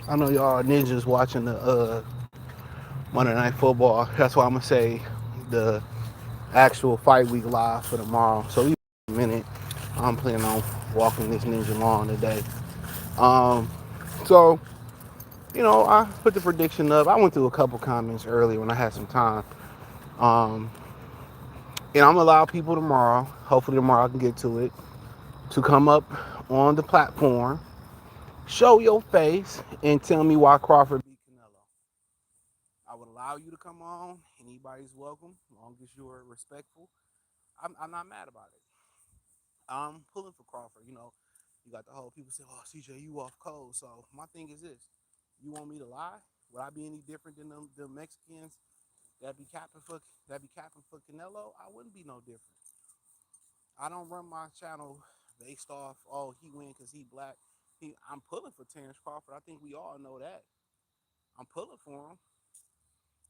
I know y'all ninjas watching the Monday Night Football. That's why I'm gonna say the actual fight week live for tomorrow. So we a minute. I'm planning on walking this ninja lawn today. Um, so I put the prediction up. I went through a couple comments earlier when I had some time. Um, and I'm gonna allow people tomorrow. Hopefully tomorrow I can get to it to come up on the platform, show your face, and tell me why Crawford beat Canelo. I would allow you to come on. Anybody's welcome, as long as you're respectful. I'm not mad about it. I'm pulling for Crawford. You got the whole people say, "Oh, CJ, you off cold." So my thing is this: you want me to lie? Would I be any different than the Mexicans that be capping for Canelo? I wouldn't be no different. I don't run my channel based off, oh, he win because he black. I'm pulling for Terence Crawford. I think we all know that. I'm pulling for him.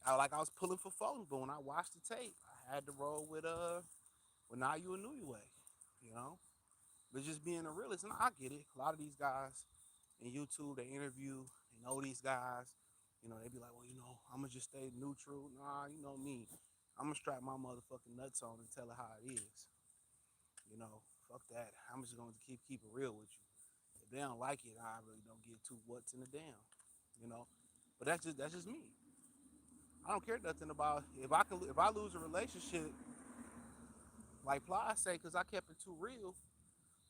Like I was pulling for Fulton, but when I watched the tape, I had to roll with now you a Way, you know. But just being a realist, and I get it. A lot of these guys in YouTube, they interview, they know these guys. They be like, well, I'm gonna just stay neutral. Nah, you know me. I'm gonna strap my motherfucking nuts on and tell her how it is. Fuck that. I'm just gonna keep it real with you. If they don't like it, I really don't get too what's in the damn. You know. But that's just me. I don't care nothing about if I lose a relationship, like Ply say, because I kept it too real.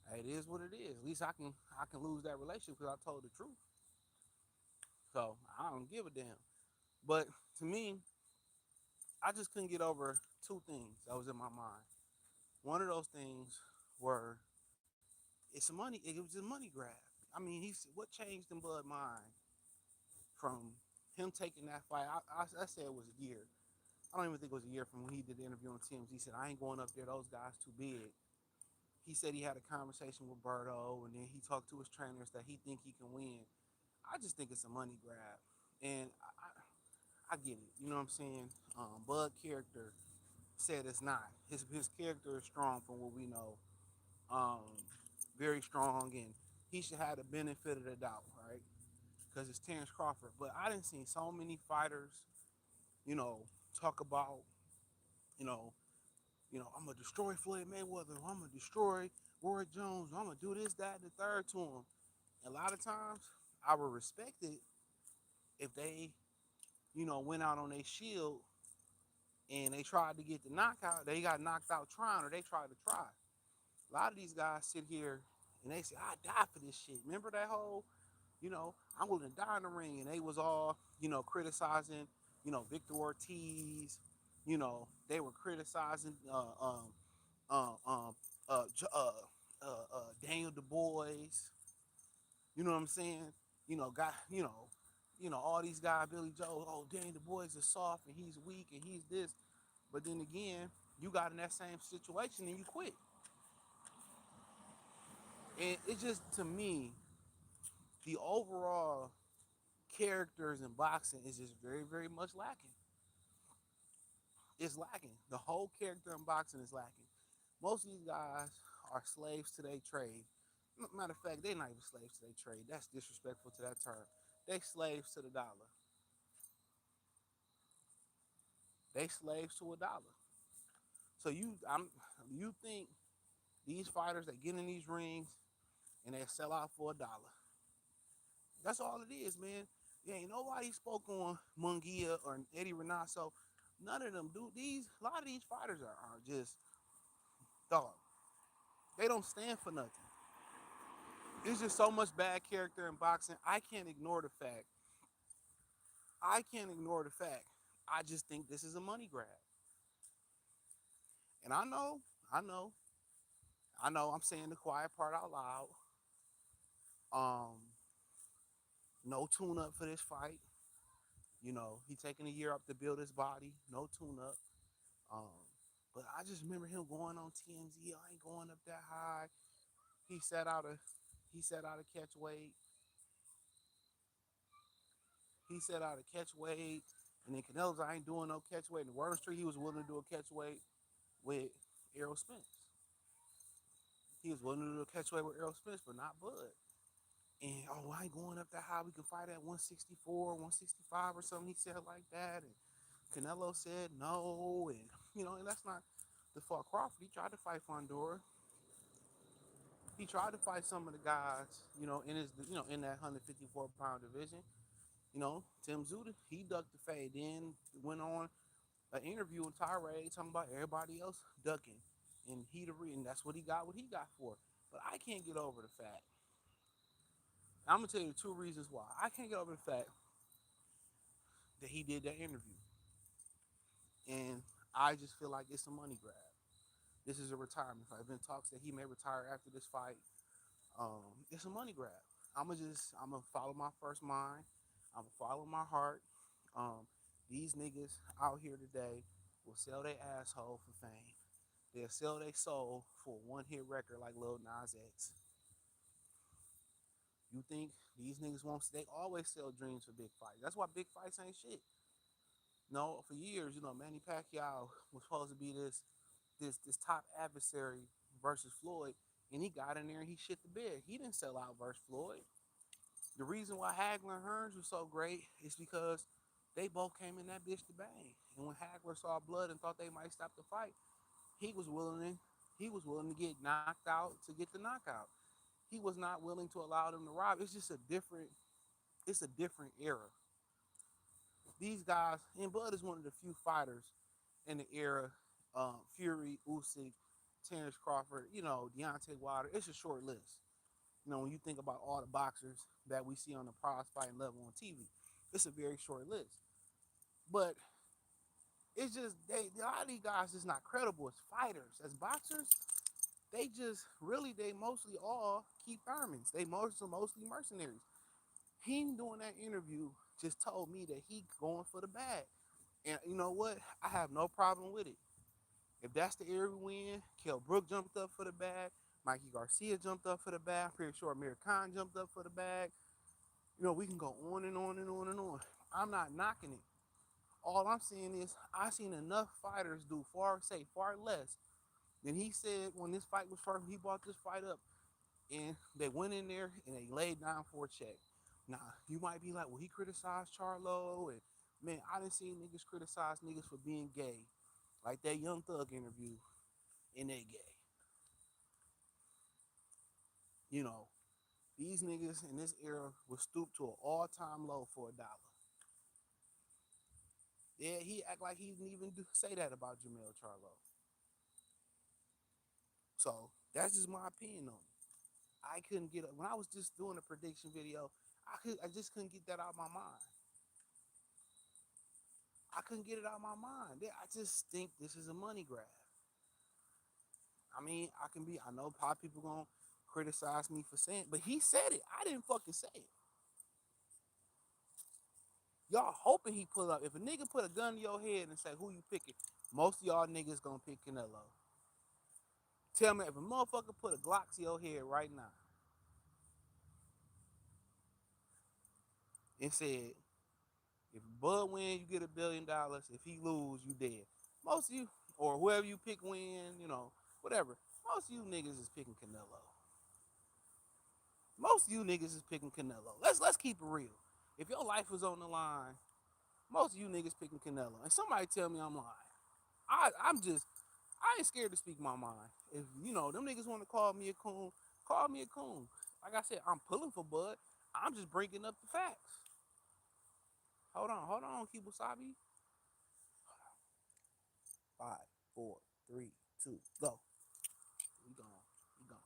Hey, it is what it is. At least I can lose that relationship because I told the truth. So I don't give a damn. But to me, I just couldn't get over two things that was in my mind. One of those things were it was a money grab. I mean, what changed in Bud mind from him taking that fight? I said it was a year. I don't even think it was a year from when he did the interview on TMZ. He said, I ain't going up there. Those guys too big. He said he had a conversation with Berto, and then he talked to his trainers that he think he can win. I just think it's a money grab, and I get it. You know what I'm saying? Bud character said it's not. His character is strong from what we know. Um, Very strong, and he should have the benefit of the doubt, right? Because it's Terence Crawford. But I didn't see so many fighters, you know, talk about, you know, I'm gonna destroy Floyd Mayweather. I'm gonna destroy Roy Jones. I'm gonna do this, that, and the third to him. A lot of times, I would respect it if they, went out on their shield and they tried to get the knockout. They got knocked out trying, or they tried to try. A lot of these guys sit here and they say, "I die for this shit." Remember that whole, I'm willing to die in the ring, and they was all, criticizing, Victor Ortiz. They were criticizing uh, um, uh, Daniel Du Bois. You know what I'm saying? Got all these guys, Billy Joe. Oh, Daniel Du Bois is soft and he's weak and he's this. But then again, you got in that same situation and you quit. And it's just, to me, the overall characters in boxing is just very, very much lacking. It's lacking. The whole character in boxing is lacking. Most of these guys are slaves to their trade. Matter of fact, they're not even slaves to their trade. That's disrespectful to that term. They slaves to the dollar. They slaves to a dollar. So you think these fighters that get in these rings and they sell out for a dollar? That's all it is, man. Yeah, ain't nobody spoke on Munguia or Eddie Renato. None of them do. A lot of these fighters are just dog. They don't stand for nothing. There's just so much bad character in boxing. I can't ignore the fact. I can't ignore the fact. I just think this is a money grab. And I know, I'm saying the quiet part out loud. Um, no tune up for this fight. He taking a year up to build his body. No tune up. Um, but I just remember him going on TMZ. I ain't going up that high. He set out a he set out a catch weight. He set out a catch weight. And then Canelo's, I ain't doing no catch weight. In Word Street, he was willing to do a catch weight with Errol Spence. He was willing to do a catch weight with Errol Spence, but not Bud. And I ain't going up that high. We can fight at 164, 165 or something. He said like that. And Canelo said no. And and that's not the fault Crawford. He tried to fight Fondora. He tried to fight some of the guys, in his, in that 154-pound division. Tim Zuda, he ducked the fade. Then went on an interview with Tirade talking about everybody else ducking. And that's what he got for. But I can't get over the fact. I'm gonna tell you two reasons why. I can't get over the fact that he did that interview. And I just feel like it's a money grab. This is a retirement fight. Been talks that he may retire after this fight. It's a money grab. I'm gonna follow my first mind. I'm gonna follow my heart. These niggas out here today will sell their asshole for fame. They'll sell their soul for a one-hit record like Lil Nas X. You think these niggas won't? They always sell dreams for big fights. That's why big fights ain't shit. No, for years, Manny Pacquiao was supposed to be this top adversary versus Floyd, and he got in there and he shit the bed. He didn't sell out versus Floyd. The reason why Hagler and Hearns was so great is because they both came in that bitch to bang. And when Hagler saw blood and thought they might stop the fight, he was willing to get knocked out to get the knockout. He was not willing to allow them to rob. It's a different era. These guys, and Bud is one of the few fighters in the era. Fury, Usyk, Terence Crawford, Deontay Wilder. It's a short list. When you think about all the boxers that we see on the prize fighting level on TV, it's a very short list. But it's just a lot of these guys just not credible as fighters. As boxers, they mostly all Keith Thurmans. They mostly mercenaries. Him doing that interview just told me that he going for the bag. And you know what? I have no problem with it. If that's the area we win, Kell Brook jumped up for the bag. Mikey Garcia jumped up for the bag. I'm pretty sure Amir Khan jumped up for the bag. We can go on and on and on and on. I'm not knocking it. All I'm saying is I've seen enough fighters do far less than he said when this fight was first. He brought this fight up, and they went in there and they laid down for a check. Now, you might be like, well, he criticized Charlo, and man, I done seen niggas criticize niggas for being gay. Like that Young Thug interview, and they gay. These niggas in this era will stoop to an all-time low for $1. Yeah, he act like he didn't even say that about Jamel Charlo. So that's just my opinion on it. I couldn't get when I was just doing a prediction video. I just couldn't get that out of my mind. I couldn't get it out of my mind. I just think this is a money grab. I mean, I know pop people gonna criticize me for saying, but he said it. I didn't fucking say it. Y'all hoping he pull up. If a nigga put a gun to your head and say, who you picking? Most of y'all niggas gonna pick Canelo. Tell me if a motherfucker put a Glock to your head right now and said, if Bud win, you get $1 billion. If he lose, you dead. Most of you, or whoever you pick win, whatever. Most of you niggas is picking Canelo. Most of you niggas is picking Canelo. Let's keep it real. If your life was on the line, most of you niggas picking Canelo. And somebody tell me I'm lying. I ain't scared to speak my mind. If them niggas want to call me a coon, call me a coon. Like I said, I'm pulling for Bud. I'm just bringing up the facts. Hold on, Kibusabi. 5, 4, 3, 2, go. We gone.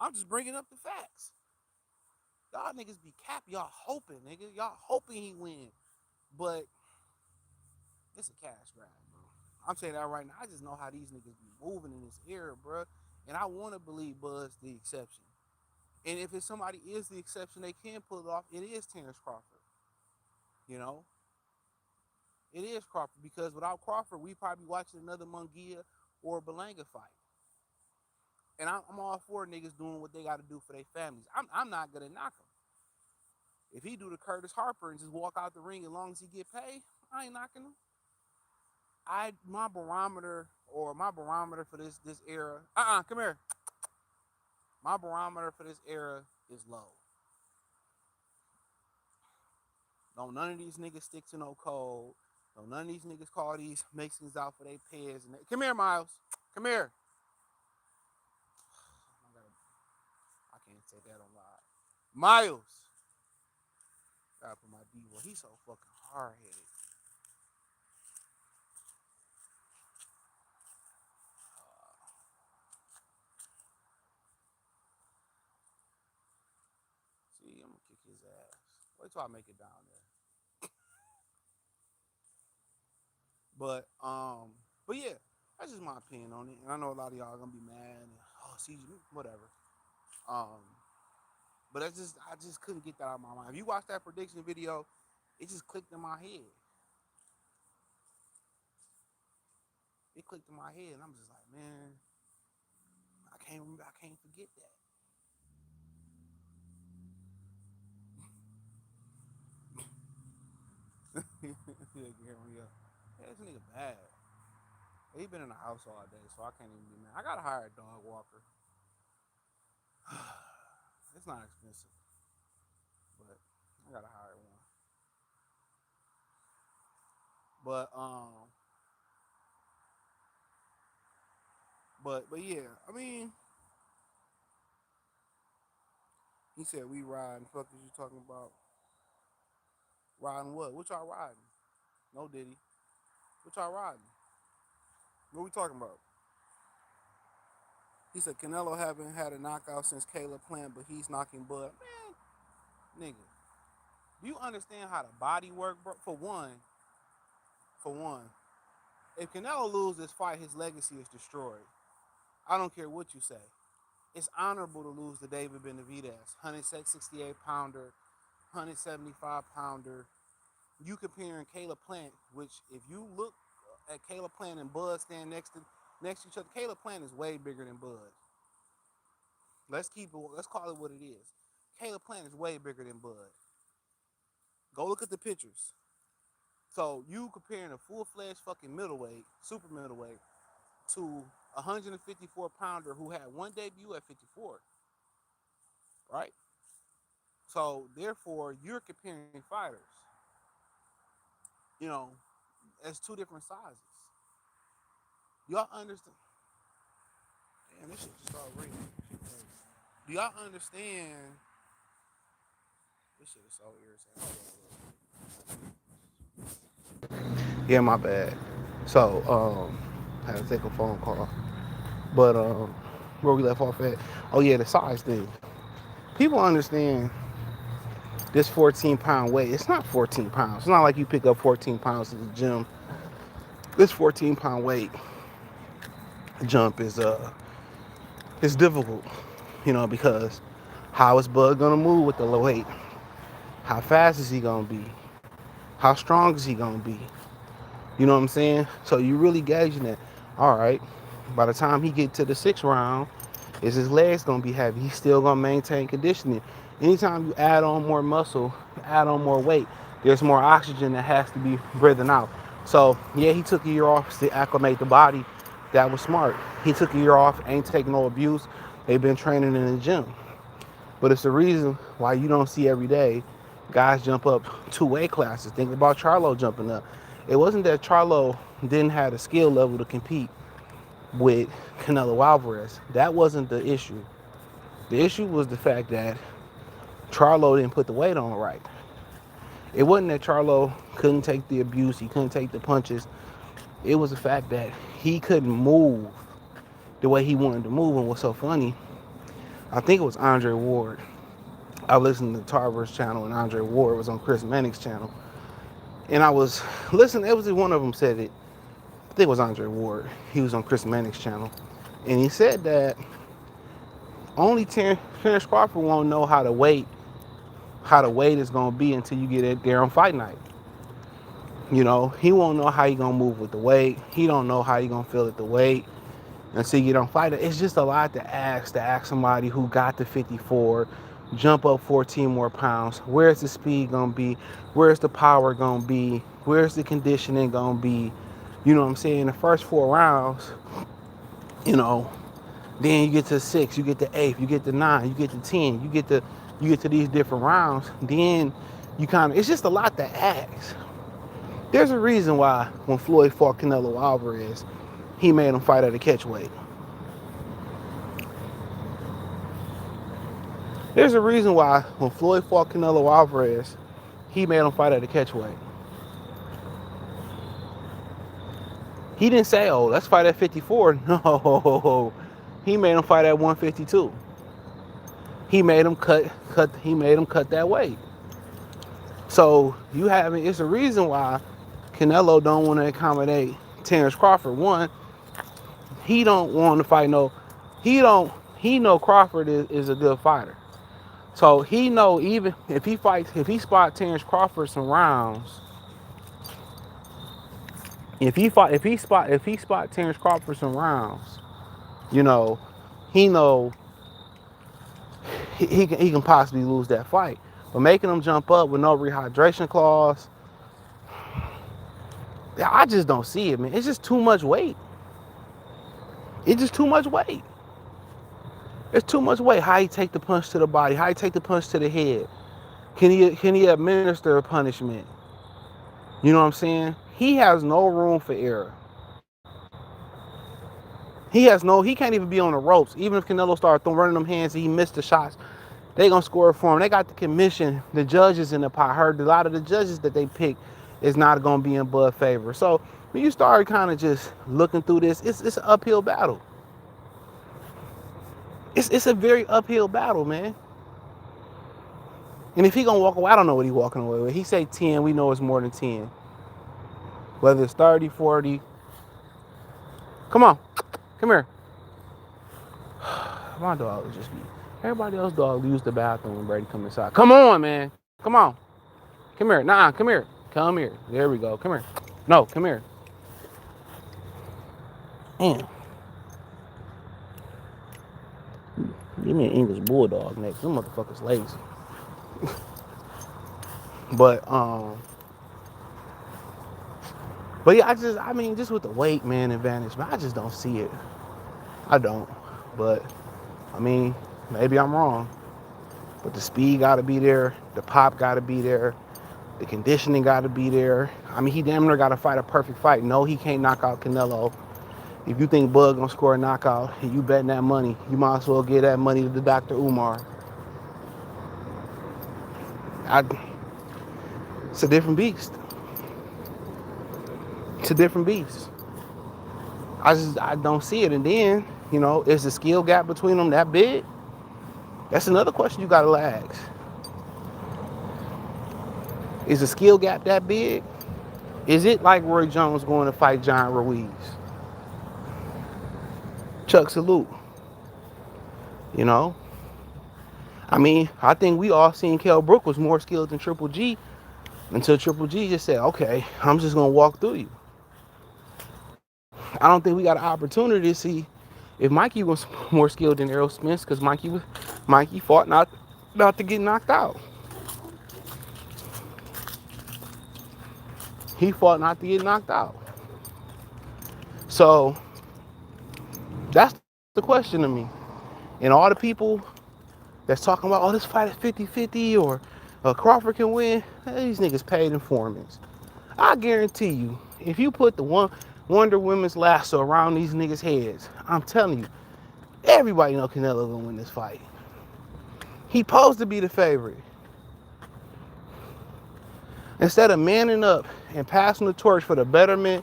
I'm just bringing up the facts. Y'all niggas be capping. Y'all hoping, nigga. Y'all hoping he win. But it's a cash grab, bro. I'm saying that right now. I just know how these niggas be moving in this era, bro. And I want to believe Bud's the exception. And if it's somebody is the exception, they can pull it off. It is Terence Crawford. It is Crawford because without Crawford, we probably watching another Munguia or Belanga fight. And I'm all for niggas doing what they got to do for their families. I'm not gonna knock him. If he do the Curtis Harper and just walk out the ring as long as he get paid, I ain't knocking him. My barometer for this era. Come here. My barometer for this era is low. Don't none of these niggas stick to no code. Don't none of these niggas call these Mexicans out for their pairs. Come here, Miles. Come here. I can't say that on live. Miles. Gotta put my D. Well, he's so fucking hard headed. See, I'm gonna kick his ass. Wait till I make it down there. But yeah, that's just my opinion on it. And I know a lot of y'all are gonna be mad. And, oh, see, whatever. Um, but I just couldn't get that out of my mind. If you watch that prediction video, it just clicked in my head. It clicked in my head, and I'm just like, man, I can't forget that. Yeah, this nigga bad. He been in the house all day, so I can't even be mad. I gotta hire a dog walker. It's not expensive, but I gotta hire one. But but yeah, I mean, he said we riding. Fuck is you talking about? Riding what? What y'all riding? No Diddy. What y'all riding? What we talking about? He said Canelo haven't had a knockout since Caleb Plant, but he's knocking Bud. Man, nigga, do you understand how the body work, bro? For one, if Canelo loses this fight, his legacy is destroyed. I don't care what you say. It's honorable to lose to David Benavidez, 168 pounder, 175 pounder. You comparing Caleb Plant, which if you look at Caleb Plant and Bud stand next to each other, Caleb Plant is way bigger than Bud. Let's call it what it is. Caleb Plant is way bigger than Bud. Go look at the pictures. So you comparing a full-fledged fucking middleweight, super middleweight, to a 154 pounder who had one debut at 54, right? So therefore, you're comparing fighters, you know, as two different sizes. Y'all understand? Damn, this shit just started raining. Do y'all understand? This shit is so irritating. Yeah, my bad. So, I had to take a phone call. But where we left off at? Oh yeah, the size thing. People understand this 14-pound weight. It's not 14 pounds. It's not like you pick up 14 pounds at the gym. This 14-pound weight jump is difficult, because how is Bud gonna move with the low weight? How fast is he gonna be? How strong is he gonna be? You know what I'm saying? So you really gauging that. All right. By the time he get to the 6th round, is his legs gonna be heavy? He's still gonna maintain conditioning. Anytime you add on more muscle, add on more weight, there's more oxygen that has to be breathing out. So yeah, he took a year off to acclimate the body. That was smart. He took a year off, ain't taking no abuse. They've been training in the gym. But it's the reason why you don't see every day guys jump up 2 weight classes. Think about Charlo jumping up. It wasn't that Charlo didn't have the skill level to compete with Canelo Alvarez. That wasn't the issue. The issue was the fact that Charlo didn't put the weight on right. It wasn't that Charlo couldn't take the abuse, he couldn't take the punches. It was the fact that he couldn't move the way he wanted to move. And what's so funny, I think it was Andre Ward. I listened to Tarver's channel, and Andre Ward was on Chris Manning's channel. And I was listening, it was one of them said it. I think it was Andre Ward. He was on Chris Manning's channel. And he said that only Terence Crawford won't know how the weight is gonna be until you get it there on fight night. He won't know how he gonna move with the weight. He don't know how he gonna feel at the weight until you get on fight night. It's just a lot to ask somebody who got to 54, jump up 14 more pounds. Where's the speed gonna be? Where's the power gonna be? Where's the conditioning gonna be? You know what I'm saying? The first 4 rounds, you know, Then you get to 6, you get to 8, you get to 9, you get to 10, you get to these different rounds. Then you kind of, it's just a lot to ask. There's a reason why when Floyd fought Canelo Alvarez, he made him fight at a catch weight. There's a reason why when Floyd fought Canelo Alvarez, he made him fight at a catch weight. He didn't say, oh, let's fight at 54. No, he made him fight at 152. He made him cut that weight. So it's a reason why Canelo don't want to accommodate Terence Crawford. One, he don't want to fight he know Crawford is a good fighter. So he know even if he spot Terence Crawford some rounds, if he spot Terence Crawford some rounds, you know, he know he can possibly lose that fight. But making him jump up with no rehydration clause, I just don't see it, man. It's just too much weight. It's just too much weight. It's too much weight. How he take the punch to the body? How he take the punch to the head? Can he administer a punishment? You know what I'm saying? He has no room for error. He can't even be on the ropes. Even if Canelo started running them hands and he missed the shots, they gonna score it for him. They got the commission, the judges in the pot. I heard a lot of the judges that they pick is not gonna be in Bud's favor. So when you start kind of just looking through this, it's an uphill battle. It's a very uphill battle, man. And if he gonna walk away, I don't know what he walking away with. He say 10, we know it's more than 10. Whether it's 30, 40. Come on, come here. My dog would just be, everybody else dog use the bathroom when Brady come inside. Come on, man. Come on. Come here. Nah, come here. Come here. There we go. Come here. No, come here. Damn. Give me an English bulldog next. Them motherfuckers lazy. But yeah, just with the weight, man, advantage, man, I just don't see it. I don't. But I mean, maybe I'm wrong. But the speed gotta be there, the pop gotta be there, the conditioning gotta be there. I mean, he damn near gotta fight a perfect fight. No, he can't knock out Canelo. If you think Bud gonna score a knockout and you betting that money, you might as well give that money to the Dr. Umar. It's a different beast. It's a different beast. I don't see it. And then, is the skill gap between them that big? That's another question you gotta ask. Is the skill gap that big? Is it like Roy Jones going to fight John Ruiz? Chuck salute. I mean, I think we all seen Kell Brook was more skilled than Triple G until Triple G just said, okay, I'm just going to walk through you. I don't think we got an opportunity to see if Mikey was more skilled than Errol Spence, because Mikey fought not to get knocked out. He fought not to get knocked out. So that's the question to me. And all the people that's talking about, this fight is 50-50 or Crawford can win, these niggas paid informants. I guarantee you, if you put the Wonder Women's lasso around these niggas' heads, I'm telling you, everybody know Canelo gonna win this fight. He supposed to be the favorite. Instead of manning up and passing the torch for the betterment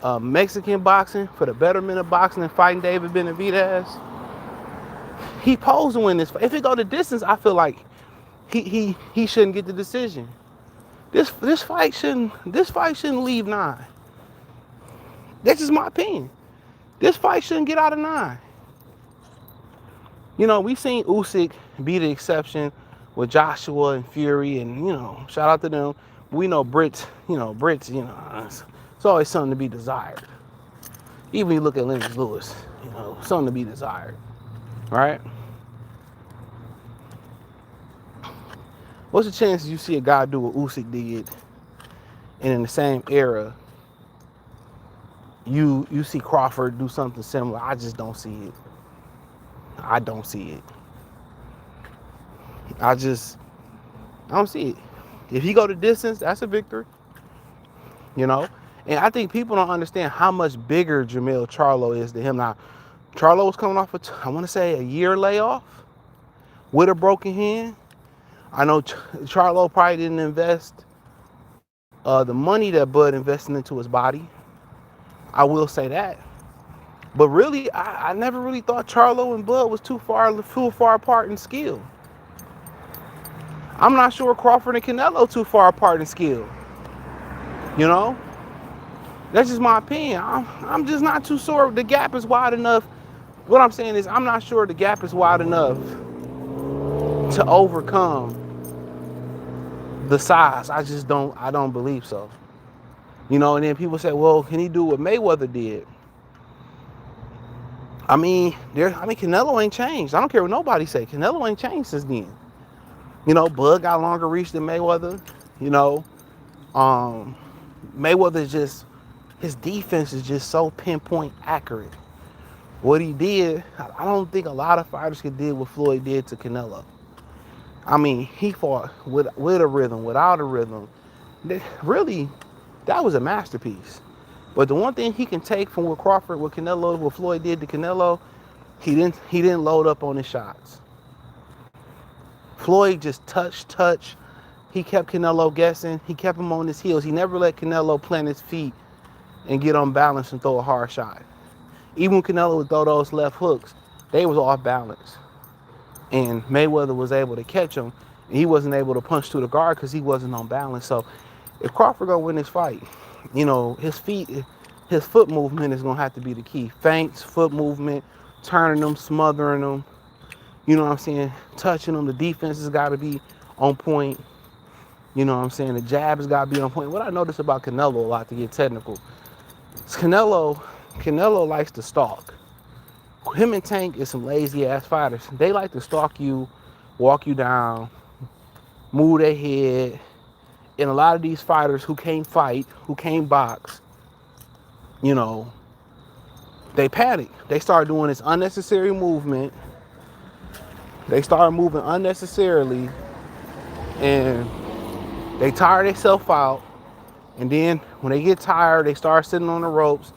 of Mexican boxing, for the betterment of boxing and fighting David Benavidez, he supposed to win this fight. If it go the distance, I feel like he shouldn't get the decision. This fight shouldn't leave 9. That's just my opinion. This fight shouldn't get out of 9. We've seen Usyk be the exception with Joshua and Fury, and shout out to them. We know Brits, it's always something to be desired. Even you look at Lennox Lewis, something to be desired, right? What's the chances you see a guy do what Usyk did, and in the same era, you see Crawford do something similar? I just don't see it. I don't see it. I just I don't see it. If he go the distance, that's a victory, you know. And I think people don't understand how much bigger Jermell Charlo is than him. Now, Charlo was coming off I want to say a year layoff with a broken hand. I know Charlo probably didn't invest the money that Bud invested into his body. I will say that. But really, I never really thought Charlo and Bud was too far apart in skill. I'm not sure Crawford and Canelo too far apart in skill. You know, that's just my opinion. I'm just not too sure the gap is wide enough. What I'm saying is I'm not sure the gap is wide enough to overcome the size. I don't believe so. You know, and then people say, well, can he do what Mayweather did? Canelo ain't changed. I don't care what nobody say. Canelo ain't changed since then. You know, Bud got longer reach than Mayweather. You know, um, Mayweather is just, his defense is just so pinpoint accurate. What he did, I don't think a lot of fighters could do what Floyd did to Canelo. I mean, he fought with a rhythm, without a rhythm. Really, that was a masterpiece. But the one thing he can take from what Floyd did to Canelo, he didn't load up on his shots. Floyd just touch. He kept Canelo guessing. He kept him on his heels. He never let Canelo plant his feet and get unbalanced and throw a hard shot. Even when Canelo would throw those left hooks, they was off balance. And Mayweather was able to catch him. And he wasn't able to punch through the guard because he wasn't on balance. So if Crawford gonna win this fight, you know, his foot movement is gonna have to be the key. Feints, foot movement, turning them, smothering them, you know what I'm saying, touching them. The defense has got to be on point. You know what I'm saying? The jab has got to be on point. What I notice about Canelo a lot, to get technical, is Canelo likes to stalk. Him and Tank is some lazy ass fighters. They like to stalk you, walk you down, move their head. And a lot of these fighters who can't fight, who can't box, you know, they panic. They start doing this unnecessary movement. They start moving unnecessarily, and they tire themselves out. And then when they get tired, they start sitting on the ropes.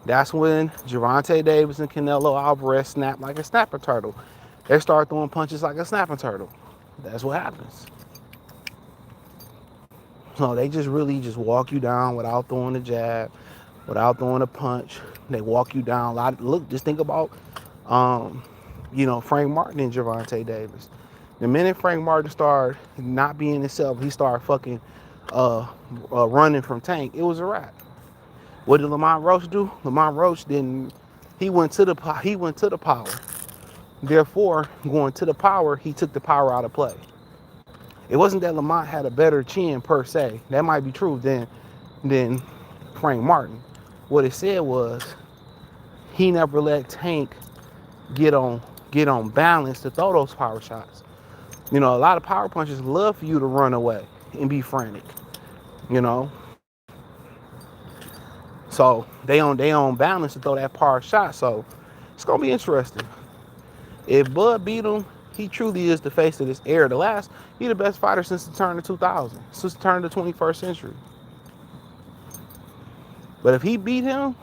That's when Gervonta Davis and Canelo Alvarez snap like a snapper turtle. They start throwing punches like a snapping turtle. That's what happens. So they just really just walk you down without throwing a jab, without throwing a punch. They walk you down. Just think about, Frank Martin and Gervonta Davis. The minute Frank Martin started not being himself, he started fucking running from Tank. It was a wrap. What did Lamont Roach do? Lamont Roach didn't. He went to the power. Therefore, going to the power, he took the power out of play. It wasn't that Lamont had a better chin per se. That might be true than Frank Martin. What it said was he never let Tank get on balance to throw those power shots. You know, a lot of power punchers love for you to run away and be frantic. You know, so they on balance to throw that power shot. So it's gonna be interesting. If Bud beat him, he truly is the face of this era. He the best fighter since the turn of 2000, since the turn of the 21st century. But if he beat him,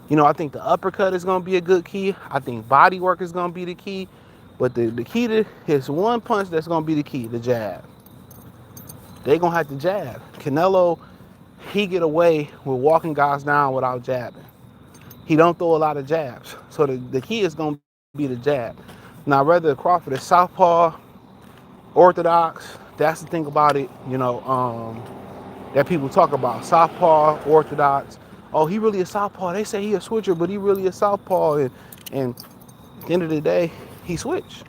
you know, I think the uppercut is gonna be a good key. I think body work is gonna be the key. But the key to his one punch that's gonna be the key, the jab. They gonna have to jab. Canelo, he get away with walking guys down without jabbing. He don't throw a lot of jabs. So the key is gonna be the jab. Now, whether Crawford is southpaw, orthodox, that's the thing about it, you know, that people talk about. Southpaw, orthodox. Oh, he really a southpaw. They say he a switcher, but he really a southpaw. And at the end of the day, he switched.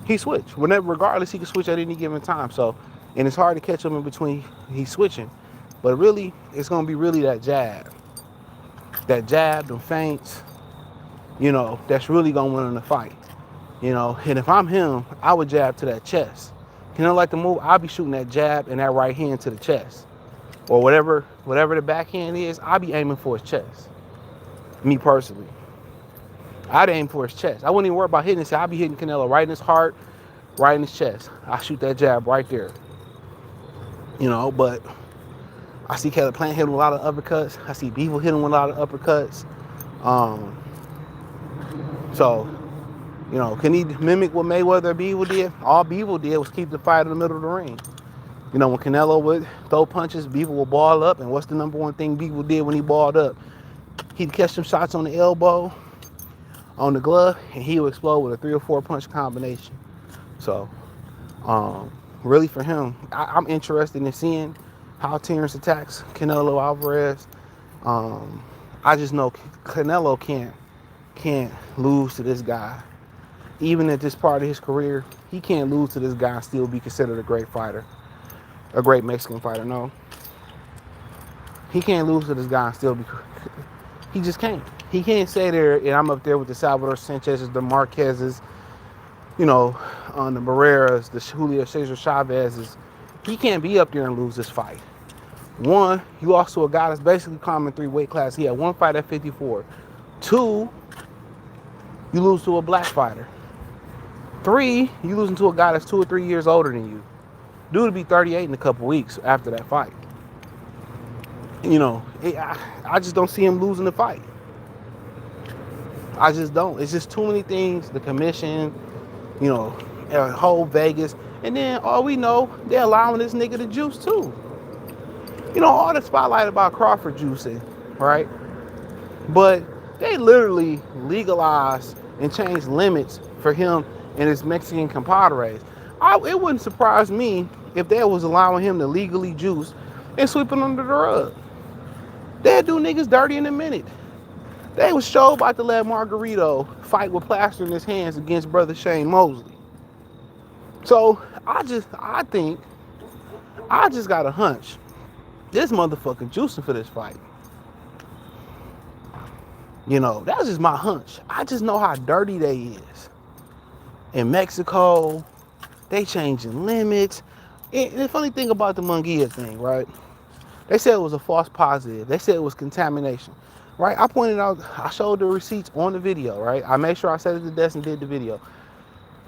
Regardless, he can switch at any given time. So, and it's hard to catch him in between. He's switching. But really, it's going to be really that jab. That jab, them feints, you know, that's really going to win in the fight. You know, and if I'm him, I would jab to that chest. You know, like the move, I'll be shooting that jab and that right hand to the chest. Or whatever the backhand is, I'll be aiming for his chest. Me personally. I'd aim for his chest. I wouldn't even worry about hitting his head. I'd be hitting Canelo right in his heart, right in his chest. I shoot that jab right there. But I see Caleb Plant hitting with a lot of uppercuts. I see Beaver hitting with a lot of uppercuts. Um, so, can he mimic what Mayweather or Beaver did? All Beaver did was keep the fight in the middle of the ring. When Canelo would throw punches, Beaver would ball up. And what's the number one thing Beaver did when he balled up? He'd catch some shots on the elbow, on the glove, and he would explode with a 3 or 4 punch combination. So, really for him, I'm interested in seeing how Terence attacks Canelo Alvarez. I just know Canelo can't lose to this guy. Even at this part of his career, he can't lose to this guy and still be considered a great fighter. A great Mexican fighter, no. He can't lose to this guy and still be... He just can't. He can't say there, and I'm up there with the Salvador Sanchez's, the Marquez's, on the Barreras, the Julio Cesar Chavez's. He can't be up there and lose this fight. One, you also a guy that's basically climbing 3 weight classes. He had 1 fight at 54. 2, you lose to a black fighter. 3, you losing to a guy that's 2 or 3 years older than you. Dude will be 38 in a couple weeks after that fight. I just don't see him losing the fight. I just don't. It's just too many things. The commission, whole Vegas. And then all we know, they're allowing this nigga to juice too. All the spotlight about Crawford juicing, right? But they literally legalized and changed limits for him and his Mexican compadres. It wouldn't surprise me if they was allowing him to legally juice and sweep it under the rug. They'd do niggas dirty in a minute. They was sure about to let Margarito fight with plaster in his hands against brother Shane Mosley. So I just got a hunch. This motherfucker juicing for this fight. That's just my hunch. I just know how dirty they is. In Mexico, they changing limits. And the funny thing about the Munguia thing, right? They said it was a false positive. They said it was contamination, right? I pointed out, I showed the receipts on the video, right? I made sure I sat at the desk and did the video.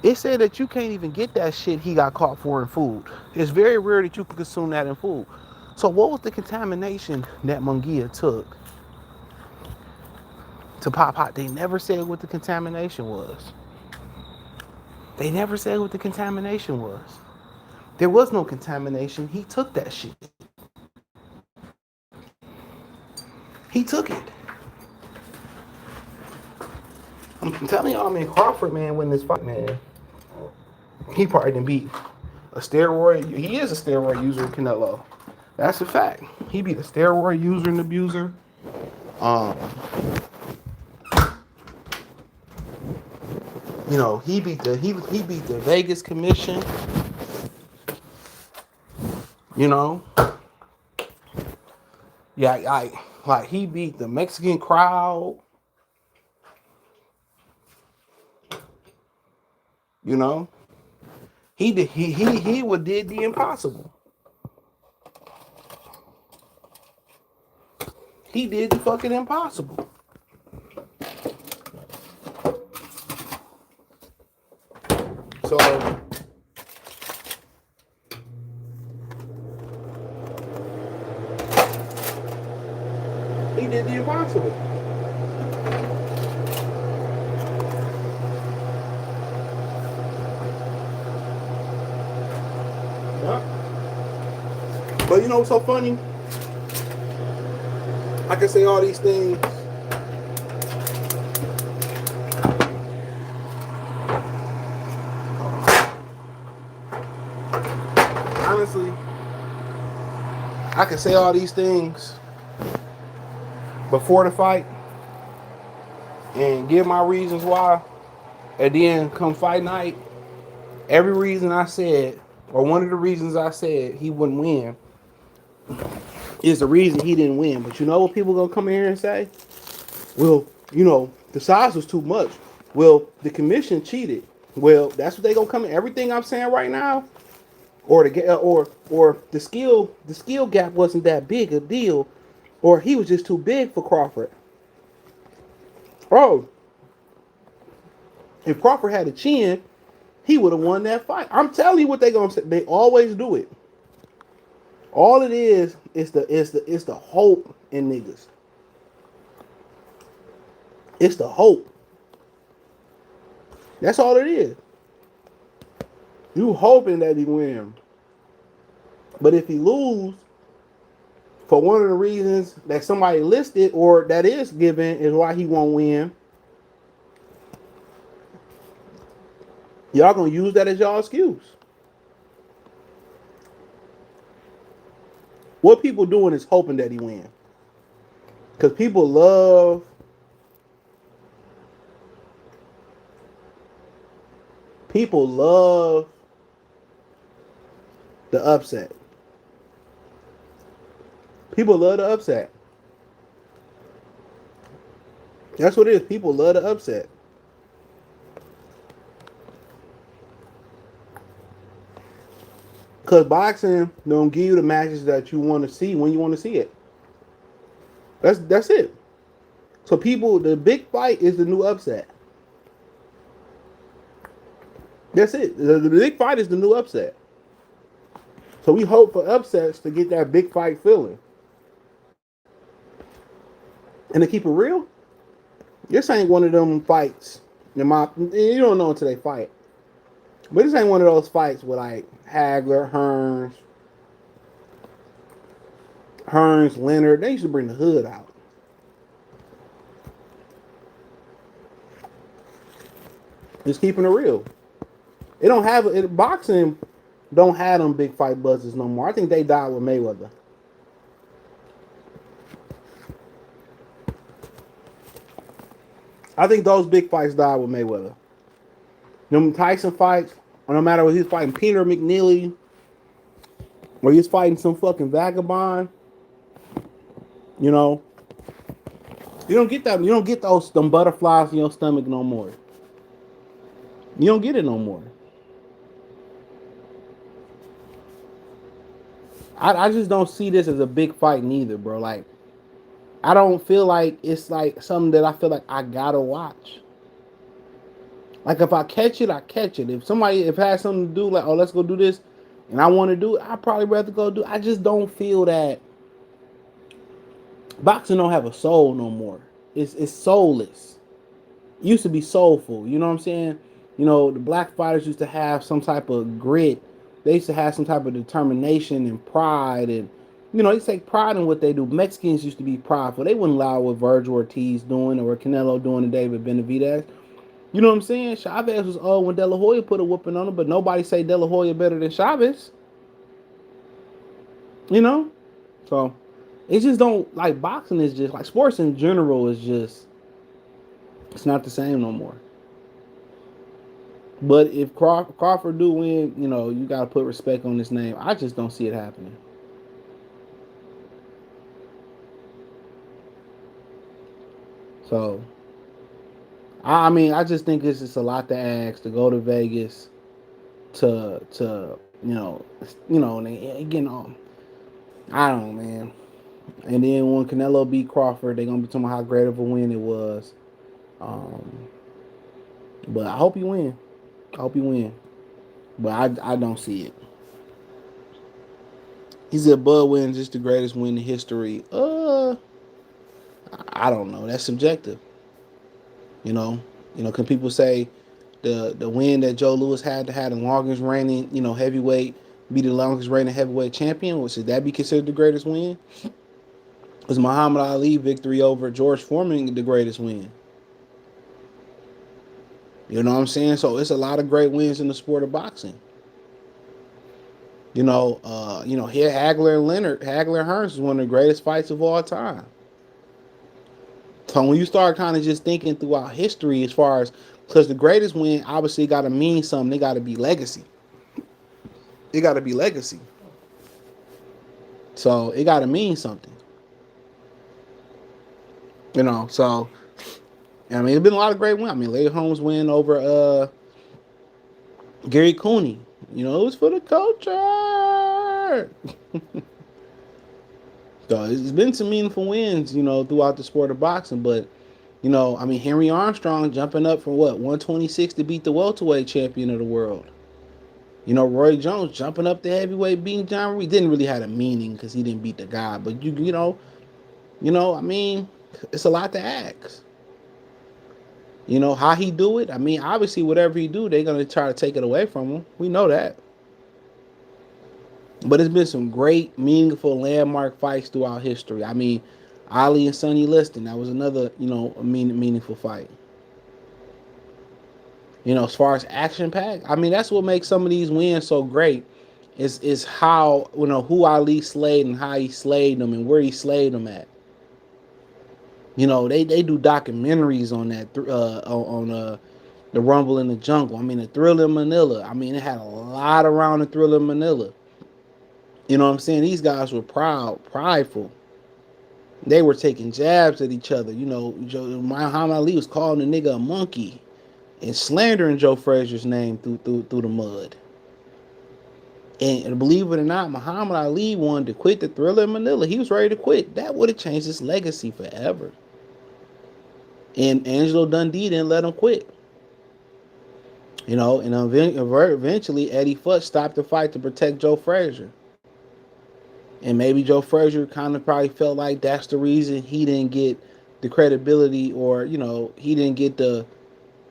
It said that you can't even get that shit he got caught for in food. It's very rare that you can consume that in food. So what was the contamination that Munguia took to pop hot? They never said what the contamination was. They never said what the contamination was. There was no contamination. He took that shit. He took it. I'm telling y'all, man, Crawford, man, win this fight, man. He probably didn't beat a steroid. He is a steroid user, Canelo. That's a fact. He beat a steroid user and abuser. He beat the Vegas commission. Like he beat the Mexican crowd. He did the impossible. He did the fucking impossible. So he did the impossible. Yeah. But what's so funny? I can say all these things. Honestly, I can say all these things before the fight and give my reasons why. And then come fight night, every reason I said, or one of the reasons I said he wouldn't win, is the reason he didn't win. But you know what people gonna come in here and say? Well, the size was too much. Well, the commission cheated. Well, that's what they gonna come in. Everything I'm saying right now, or the skill gap wasn't that big a deal, or he was just too big for Crawford. Oh, If Crawford had a chin, he would have won that fight. I'm telling you what they gonna say. They always do it. All it is the hope in niggas. It's the hope. That's all it is. You hoping that he win. But if he lose, for one of the reasons that somebody listed or that is given is why he won't win, y'all gonna use that as y'all excuse. What people doing is hoping that he win. Because people love the upset. People love the upset. That's what it is. People love the upset. Because boxing don't give you the matches that you want to see when you want to see it. That's it. So people, the big fight is the new upset. That's it. The big fight is the new upset. So we hope for upsets to get that big fight feeling. And to keep it real, this ain't one of them fights. You don't know until they fight. But this ain't one of those fights with like Hagler, Hearns, Leonard. They used to bring the hood out. Just keeping it real. It don't have boxing. Don't have them big fight buzzes no more. I think they died with Mayweather. I think those big fights died with Mayweather. Them Tyson fights, or no matter what he's fighting Peter McNeely, or he's fighting some fucking vagabond, you know, you don't get that. You don't get those them butterflies in your stomach no more. You don't get it no more. I just don't see this as a big fight neither, bro. Like I don't feel like it's like something that I feel like I gotta watch. Like if I catch it, I catch it. If it has something to do, like, oh, let's go do this, and I want to do it, I probably rather go do it. I just don't feel that boxing don't have a soul no more. It's soulless. It used to be soulful. You know what I'm saying? You know, the black fighters used to have some type of grit. They used to have some type of determination and pride, and you know, they take pride in what they do. Mexicans used to be prideful. They wouldn't allow what Virgil Ortiz doing or Canelo doing to David Benavidez. You know what I'm saying? Chavez was old when De La Hoya put a whooping on him, but nobody say De La Hoya better than Chavez. You know? So it just don't like boxing is just like sports in general is just it's not the same no more. But if Crawford do win, you know, you gotta put respect on his name. I just don't see it happening. So I mean, I just think it's just a lot to ask to go to Vegas to and again, I don't know, man. And then when Canelo beat Crawford, they're gonna be talking about how great of a win it was. Um, but I hope you win. I hope you win. But I don't see it. He said Bud wins just the greatest win in history. I don't know. That's subjective. You know. Can people say the win that Joe Louis had the longest reigning, heavyweight, be the longest reigning heavyweight champion? Should that be considered the greatest win? Was Muhammad Ali victory over George Foreman the greatest win? You know what I'm saying? So it's a lot of great wins in the sport of boxing. Here Hagler and Hearns is one of the greatest fights of all time. So when you start kind of just thinking throughout history, as far as because the greatest win obviously got to mean something. They got to be legacy. It got to be legacy. So it got to mean something. So I mean, it's been a lot of great wins. I mean, Larry Holmes win over Gary Cooney. It was for the culture. So it's been some meaningful wins, throughout the sport of boxing. But I mean, Henry Armstrong jumping up from what 126 to beat the welterweight champion of the world. Roy Jones jumping up the heavyweight, beating John Reed didn't really have a meaning because he didn't beat the guy. But I mean, it's a lot to ask. How he do it. I mean, obviously, whatever he do, they're gonna try to take it away from him. We know that. But it's been some great, meaningful landmark fights throughout history. I mean, Ali and Sonny Liston, that was another, a meaningful fight. As far as action pack, I mean, that's what makes some of these wins so great. Is how who Ali slayed and how he slayed them and where he slayed them at. They do documentaries on that on the Rumble in the Jungle. I mean, the Thrill in Manila. I mean, it had a lot around the Thrill in Manila. You know what I'm saying? These guys were prideful. They were taking jabs at each other. Muhammad Ali was calling the nigga a monkey and slandering Joe Frazier's name through the mud. And believe it or not, Muhammad Ali wanted to quit the Thriller in Manila. He was ready to quit. That would have changed his legacy forever. And Angelo Dundee didn't let him quit. And eventually Eddie Futch stopped the fight to protect Joe Frazier. And maybe Joe Frazier kind of probably felt like that's the reason he didn't get the credibility or, he didn't get the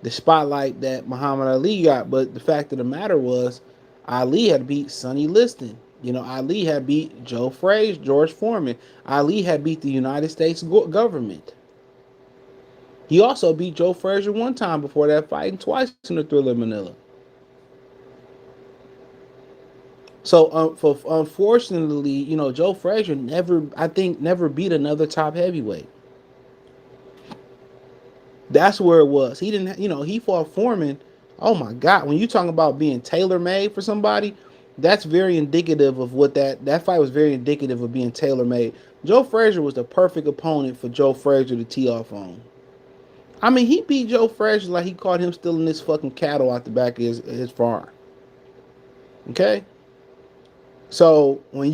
spotlight that Muhammad Ali got. But the fact of the matter was, Ali had beat Sonny Liston. Ali had beat Joe Frazier, George Foreman. Ali had beat the United States government. He also beat Joe Frazier one time before that fight and twice in the Thriller Manila. So, unfortunately, Joe Frazier never beat another top heavyweight. That's where it was. He didn't, he fought Foreman. Oh my God, when you talking about being tailor made for somebody, that's very indicative of what that fight was very indicative of being tailor made. Joe Frazier was the perfect opponent for Joe Frazier to tee off on. I mean, he beat Joe Frazier like he caught him stealing this fucking cattle out the back of his farm. Okay? So when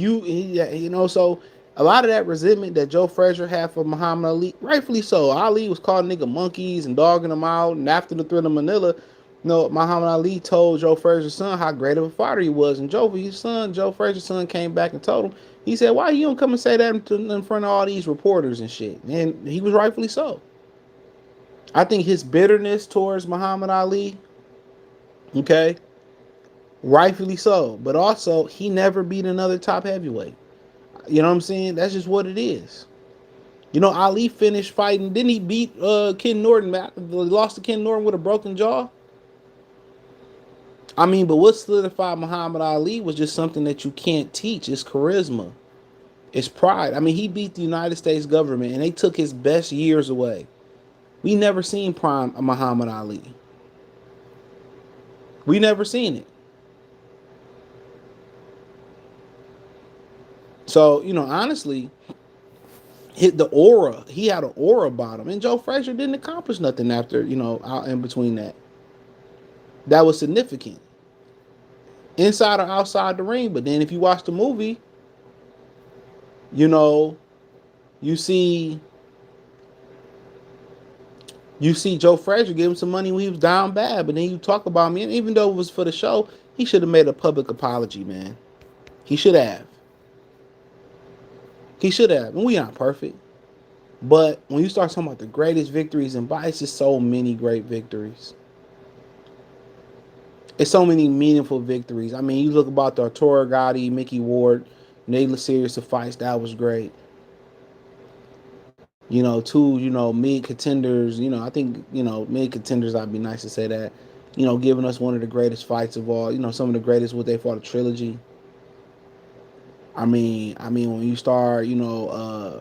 so a lot of that resentment that Joe Frazier had for Muhammad Ali, rightfully so. Ali was calling nigga monkeys and dogging them out, and after the Thriller Manila, Muhammad Ali told Joe Frazier's son how great of a fighter he was, and Joe Frazier's son came back and told him. He said, "Why you don't come and say that in front of all these reporters and shit?" And he was rightfully so. I think his bitterness towards Muhammad Ali, okay, rightfully so, but also he never beat another top heavyweight. You know what I'm saying? That's just what it is. Ali finished fighting. Didn't he beat Ken Norton? Lost to Ken Norton with a broken jaw. I mean, but what solidified Muhammad Ali was just something that you can't teach. It's charisma. It's pride. I mean, he beat the United States government and they took his best years away. We never seen prime Muhammad Ali. We never seen it. So, honestly, he had an aura about him. And Joe Frazier didn't accomplish nothing after, out in between that. That was significant. Inside or outside the ring. But then if you watch the movie, you see Joe Frazier give him some money when he was down bad. But then you talk about me, and even though it was for the show, he should have made a public apology, man. He should have. And we aren't perfect. But when you start talking about the greatest victories in boxing, it's just so many great victories. It's so many meaningful victories. I mean, you look about the Arturo Gatti, Mickey Ward, Nate series of fights, that was great. Two, mid contenders, I think, mid contenders, I'd be nice to say that, giving us one of the greatest fights of all, some of the greatest, what they fought a trilogy. I mean, when you start, talking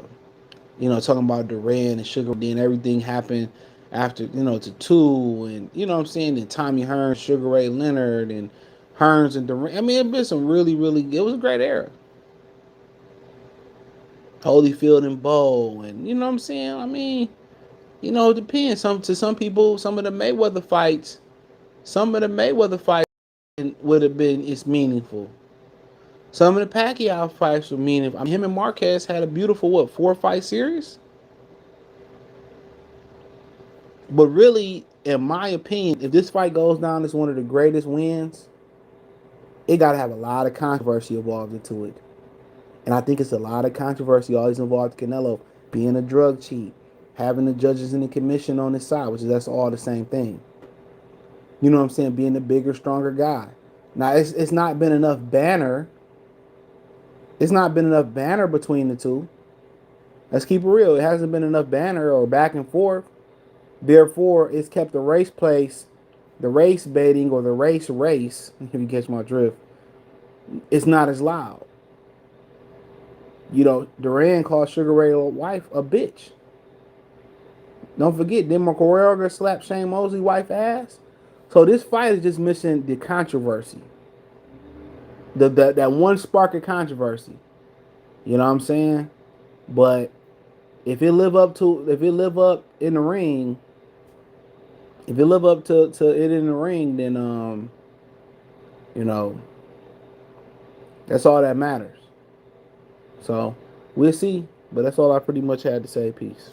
about Duran and Sugar, then everything happened after, to two, and what I'm saying, then Tommy Hearns, Sugar Ray Leonard, and Hearns and Duran. I mean, it been some really, it was a great era. Holyfield and Bowe, and what I'm saying. I mean, it depends. To some people, some of the Mayweather fights would have been it's meaningful. Some of the Pacquiao fights were meaningful. Him and Marquez had a beautiful 4-fight series. But really, in my opinion, if this fight goes down as one of the greatest wins, it got to have a lot of controversy involved into it. And I think it's a lot of controversy always involved Canelo being a drug cheat, having the judges and the commission on his side, which is that's all the same thing. You know what I'm saying? Being the bigger, stronger guy. Now it's not been enough banner. It's not been enough banner between the two. Let's keep it real. It hasn't been enough banner or back and forth. Therefore, it's kept the race place, the race baiting or the race, if you catch my drift, it's not as loud. You know, Duran called Sugar Ray's wife a bitch. Don't forget, then McCorrell slapped Shane Mosley's wife ass. So this fight is just missing the controversy. That one spark of controversy. You know what I'm saying? But if it live up in the ring, if it live up to it in the ring, then you know, that's all that matters. So we'll see. But that's all I pretty much had to say. Peace.